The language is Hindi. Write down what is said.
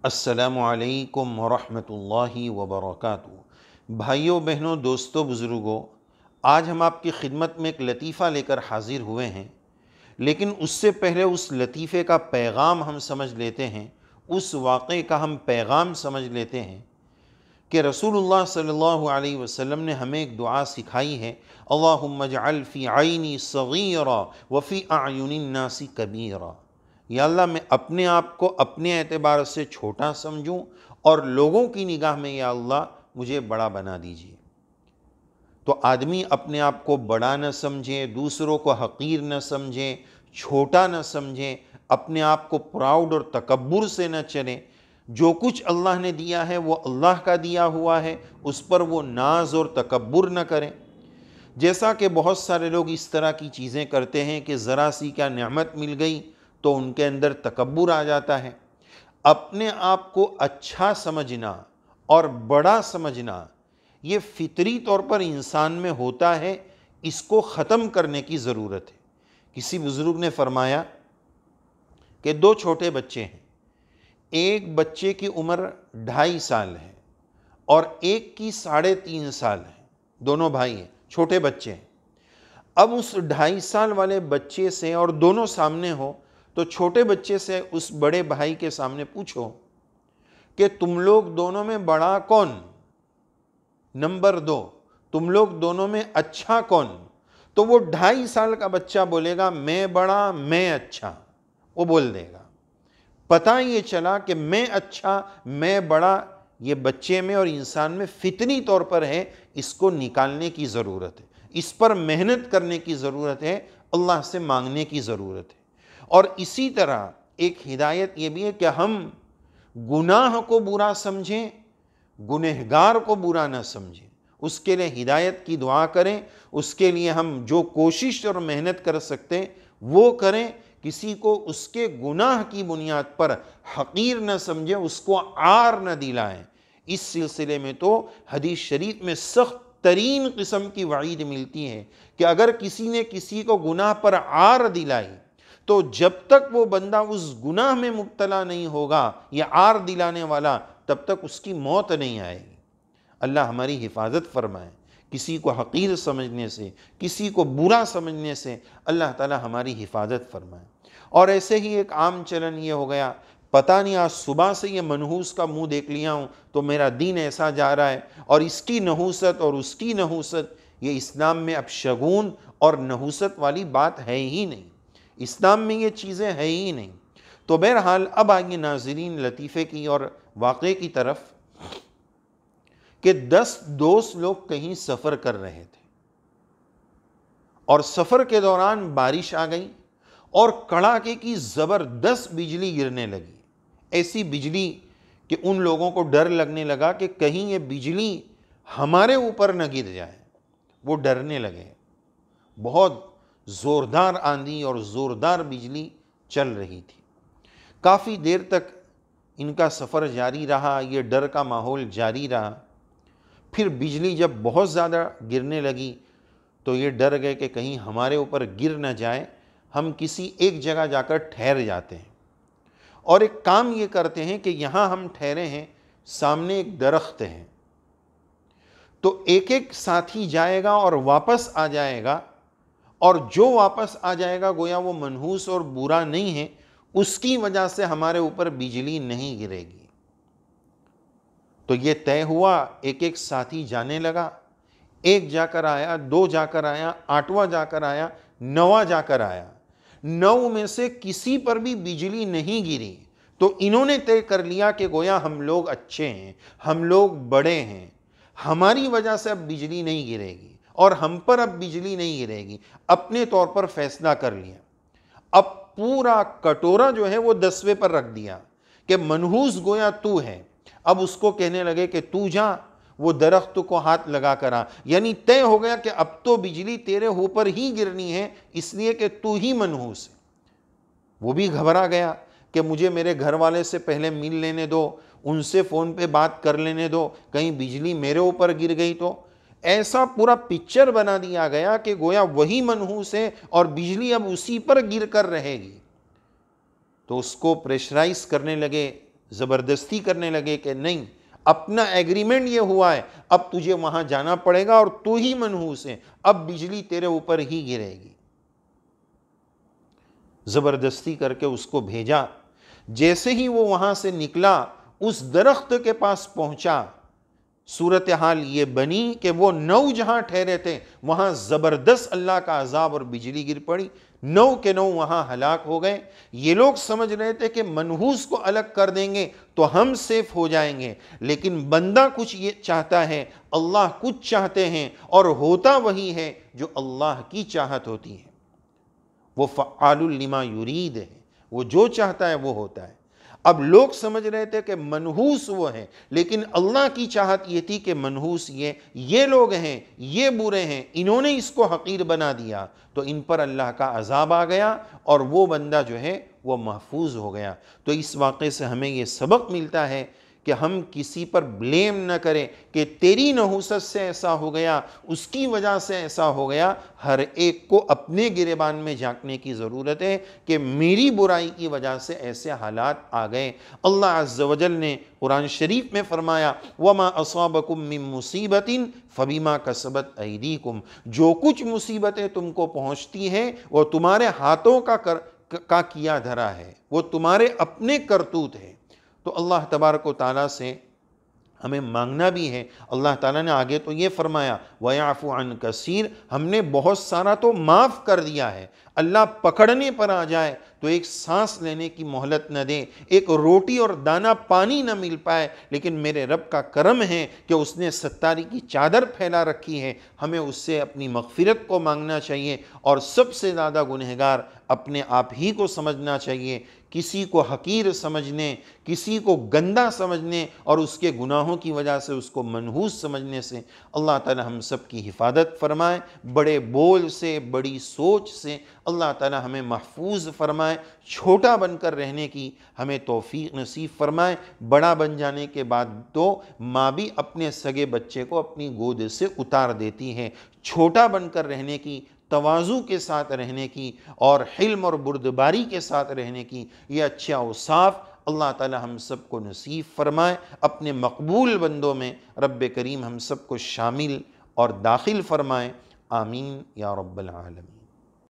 अस्सलामुअलैकुम वरहमतुल्लाहि वबरकातुहू। भाइयों बहनों दोस्तों बुज़ुर्गों, आज हम आपकी खिदमत में एक लतीफ़ा लेकर हाज़िर हुए हैं, लेकिन उससे पहले उस लतीफ़े का पैगाम हम समझ लेते हैं, उस वाक़े का हम पैगाम समझ लेते हैं कि रसूलुल्लाह सल्लल्लाहु अलैहि वसल्लम ने हमें एक दुआ सिखाई है, अल्लाहुम्मा जअल फ़ी ऐनी सगीरा व फ़ी अयुनिन नासी कबीरा। या अल्लाह, मैं अपने आप को अपने एतबार से छोटा समझूं और लोगों की निगाह में या अल्लाह मुझे बड़ा बना दीजिए। तो आदमी अपने आप को बड़ा न समझे, दूसरों को हकीर न समझे, छोटा न समझे, अपने आप को प्राउड और तकब्बुर से न चले। जो कुछ अल्लाह ने दिया है वो अल्लाह का दिया हुआ है, उस पर वो नाज और तकब्बुर न करें। जैसा कि बहुत सारे लोग इस तरह की चीज़ें करते हैं कि ज़रा सी क्या नेमत मिल गई तो उनके अंदर तकब्बुर आ जाता है। अपने आप को अच्छा समझना और बड़ा समझना ये फितरी तौर पर इंसान में होता है, इसको ख़त्म करने की ज़रूरत है। किसी बुज़ुर्ग ने फरमाया कि दो छोटे बच्चे हैं, एक बच्चे की उम्र 2.5 साल है और एक की 3.5 साल है। दोनों भाई हैं, छोटे बच्चे हैं। अब उस 2.5 साल वाले बच्चे से, और दोनों सामने हो, तो छोटे बच्चे से उस बड़े भाई के सामने पूछो कि तुम लोग दोनों में बड़ा कौन, नंबर 2 तुम लोग दोनों में अच्छा कौन। तो वो 2.5 साल का बच्चा बोलेगा मैं बड़ा, मैं अच्छा, वो बोल देगा। पता ये चला कि मैं अच्छा, मैं बड़ा, ये बच्चे में और इंसान में फितरी तौर पर है। इसको निकालने की ज़रूरत है, इस पर मेहनत करने की ज़रूरत है, अल्लाह से मांगने की ज़रूरत है। और इसी तरह एक हिदायत ये भी है कि हम गुनाह को बुरा समझें, गुनहगार को बुरा न समझें, उसके लिए हिदायत की दुआ करें। उसके लिए हम जो कोशिश और मेहनत कर सकते हैं वो करें। किसी को उसके गुनाह की बुनियाद पर हकीर न समझें, उसको आर न दिलाएं। इस सिलसिले में तो हदीस शरीफ में सख्त तरीन किस्म की वईद मिलती है कि अगर किसी ने किसी को गुनाह पर आर दिलाई तो जब तक वो बंदा उस गुनाह में मुब्तला नहीं होगा, या आर दिलाने वाला, तब तक उसकी मौत नहीं आएगी। अल्लाह हमारी हिफाजत फरमाए। किसी को हकीर समझने से, किसी को बुरा समझने से अल्लाह ताला हमारी हिफाजत फरमाए। और ऐसे ही एक आम चलन ये हो गया, पता नहीं आज सुबह से ये मनहूस का मुंह देख लिया हूँ तो मेरा दीन ऐसा जा रहा है, और इसकी नहूसत और उसकी नहूसत, ये इस्लाम में अब शगुन और नहूसत वाली बात है ही नहीं। इस्लाम में ये चीज़ें है ही नहीं। तो बहरहाल अब आगे नाज़रीन लतीफ़े की और वाक़े की तरफ कि 10 दोस्त लोग कहीं सफ़र कर रहे थे और सफ़र के दौरान बारिश आ गई और कड़ाके की ज़बरदस्त बिजली गिरने लगी। ऐसी बिजली कि उन लोगों को डर लगने लगा कि कहीं ये बिजली हमारे ऊपर न गिर जाए। वो डरने लगे। बहुत ज़ोरदार आंधी और ज़ोरदार बिजली चल रही थी। काफ़ी देर तक इनका सफ़र जारी रहा, ये डर का माहौल जारी रहा। फिर बिजली जब बहुत ज़्यादा गिरने लगी तो ये डर गए कि कहीं हमारे ऊपर गिर न जाए। हम किसी एक जगह जाकर ठहर जाते हैं और एक काम ये करते हैं कि यहाँ हम ठहरे हैं, सामने एक दरख्त है, तो एक एक साथी जाएगा और वापस आ जाएगा, और जो वापस आ जाएगा गोया वो मनहूस और बुरा नहीं है, उसकी वजह से हमारे ऊपर बिजली नहीं गिरेगी। तो ये तय हुआ, एक एक साथी जाने लगा। एक जाकर आया, 2 जाकर आया, 8वां जाकर आया, 9वां जाकर आया। 9 में से किसी पर भी बिजली नहीं गिरी। तो इन्होंने तय कर लिया कि गोया हम लोग अच्छे हैं, हम लोग बड़े हैं, हमारी वजह से अब बिजली नहीं गिरेगी और हम पर अब बिजली नहीं गिरेगी। अपने तौर पर फैसला कर लिया। अब पूरा कटोरा जो है वो 10वें पर रख दिया कि मनहूस गोया तू है। अब उसको कहने लगे कि तू जा, वो दरख्त को हाथ लगा कर आ। यानी तय हो गया कि अब तो बिजली तेरे ऊपर ही गिरनी है, इसलिए कि तू ही मनहूस है। वो भी घबरा गया कि मुझे मेरे घर वाले से पहले मिल लेने दो, उनसे फ़ोन पे बात कर लेने दो, कहीं बिजली मेरे ऊपर गिर गई तो। ऐसा पूरा पिक्चर बना दिया गया कि गोया वही मनहूस है और बिजली अब उसी पर गिर कर रहेगी। तो उसको प्रेशराइज करने लगे, ज़बरदस्ती करने लगे कि नहीं, अपना एग्रीमेंट ये हुआ है, अब तुझे वहाँ जाना पड़ेगा और तू ही मनहूस है, अब बिजली तेरे ऊपर ही गिरेगी। ज़बरदस्ती करके उसको भेजा। जैसे ही वो वहाँ से निकला, उस दरख्त के पास पहुँचा, सूरत हाल ये बनी कि वो 9 जहाँ ठहरे थे वहाँ ज़बरदस्त अल्लाह का अजाब और बिजली गिर पड़ी, 9 के 9 वहाँ हलाक हो गए। ये लोग समझ रहे थे कि मनहूस को अलग कर देंगे तो हम सेफ हो जाएंगे, लेकिन बंदा कुछ ये चाहता है, अल्लाह कुछ चाहते हैं, और होता वही है जो अल्लाह की चाहत होती है। वो फ़अालुल लिमा युरीद है, वो जो चाहता है वो होता है। अब लोग समझ रहे थे कि मनहूस वो है, लेकिन अल्लाह की चाहत ये थी कि मनहूस ये लोग हैं, ये बुरे हैं, इन्होंने इसको हकीर बना दिया, तो इन पर अल्लाह का अजाब आ गया और वो बंदा जो है वो महफूज हो गया। तो इस वाक़े से हमें ये सबक मिलता है कि हम किसी पर ब्लेम न करें कि तेरी नहुसत से ऐसा हो गया, उसकी वजह से ऐसा हो गया। हर एक को अपने गिरेबान में झांकने की ज़रूरत है कि मेरी बुराई की वजह से ऐसे हालात आ गए। अल्लाह अज़्ज़ व जल ने कुरान शरीफ में फ़रमाया, वमा असाबकुम मिन मुसीबतिन फ़बिमा कसबत ऐदीकुम, जो कुछ मुसीबतें तुमको पहुँचती हैं वो तुम्हारे हाथों का किया धरा है, वो तुम्हारे अपने करतूत है। तो अल्लाह तबारक व तआला से हमें मांगना भी है। अल्लाह ताला ने आगे तो ये फरमाया, वयाफ़ु अन कसीर, हमने बहुत सारा तो माफ़ कर दिया है। अल्लाह पकड़ने पर आ जाए तो एक सांस लेने की मोहलत न दे, एक रोटी और दाना पानी न मिल पाए, लेकिन मेरे रब का करम है कि उसने सत्तारी की चादर फैला रखी है। हमें उससे अपनी मग़फ़िरत को मांगना चाहिए, और सबसे ज़्यादा गुनहगार अपने आप ही को समझना चाहिए। किसी को हकीर समझने, किसी को गंदा समझने और उसके गुनाहों की वजह से उसको मनहूस समझने से अल्लाह ताला हम सब की हिफाजत फरमाए। बड़े बोल से, बड़ी सोच से अल्लाह ताला हमें महफूज फरमाए। छोटा बनकर रहने की हमें तौफीक नसीब फरमाए। बड़ा बन जाने के बाद तो माँ भी अपने सगे बच्चे को अपनी गोद से उतार देती है। छोटा बनकर रहने की, तवाज़ु के साथ रहने की और हिल्म और बुर्दबारी के साथ रहने की ये अच्छे औसाफ अल्लाह ताला हम सबको नसीब फरमाए। अपने मकबूल बंदों में रब्बे करीम हम सबको शामिल और दाखिल फरमाए। आमीन या रब्बल आलमीन।